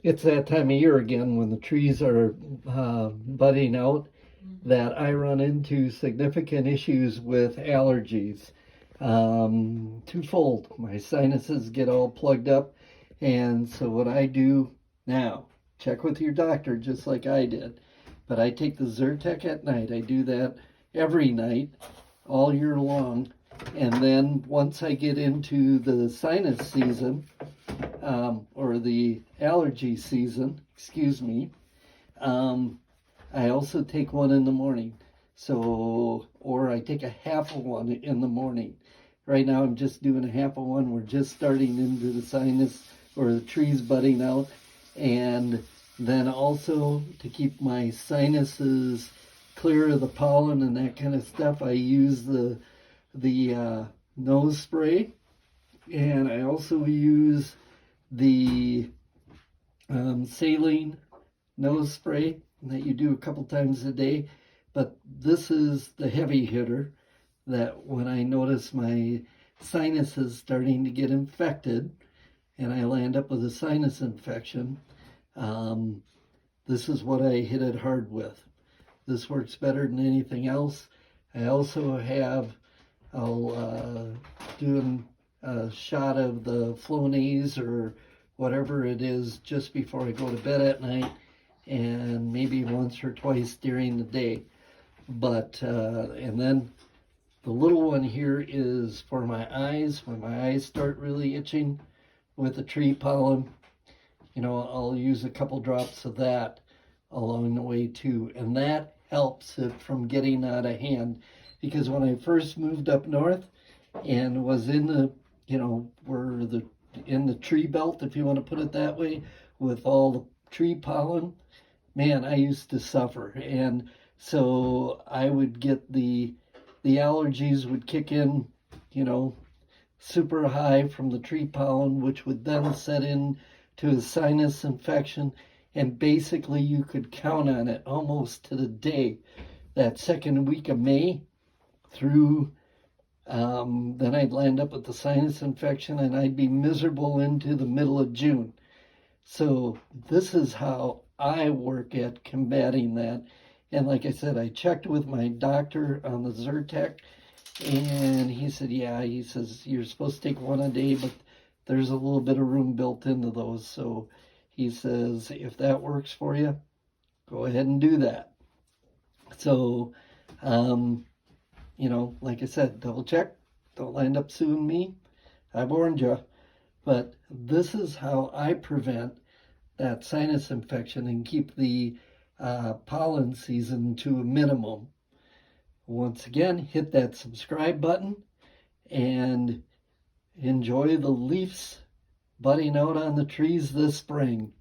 It's that time of year again when the trees are budding out that I run into significant issues with allergies. Twofold. My sinuses get all plugged up, and so what I do now, check with your doctor just like I did, but I take the Zyrtec at night. I do that every night, all year long, and then once I get into the sinus season, or the allergy season, excuse me, I also take one in the morning. So, or I take a half of one in the morning. Right now I'm just doing a half of one. We're just starting into the sinus or the trees budding out. And then also to keep my sinuses clear of the pollen and that kind of stuff, I use the nose spray. And I also use the saline nose spray that you do a couple times a day. But this is the heavy hitter that when I notice my sinuses starting to get infected and I land up with a sinus infection, this is what I hit it hard with. This works better than anything else. I also have, I'll do a shot of the Flonase or whatever it is just before I go to bed at night, and maybe once or twice during the day. But and then the little one here is for my eyes. When my eyes start really itching with the tree pollen, I'll use a couple drops of that along the way too, and that helps it from getting out of hand. Because when I first moved up north and was in the, in the tree belt, if you want to put it that way, with all the tree pollen, man, I used to suffer. And so I would get the allergies would kick in, super high from the tree pollen, which would then set in to a sinus infection. And basically you could count on it almost to the day, that second week of May through, then I'd land up with the sinus infection and I'd be miserable into the middle of June. So this is how I work at combating that. And like I said, I checked with my doctor on the Zyrtec, and he said, yeah, he says, you're supposed to take one a day, but there's a little bit of room built into those. So he says, if that works for you, go ahead and do that. So, like I said, double check. Don't land up suing me. I warned you. But this is how I prevent that sinus infection and keep the pollen season to a minimum. Once again, hit that subscribe button and enjoy the leaves budding out on the trees this spring.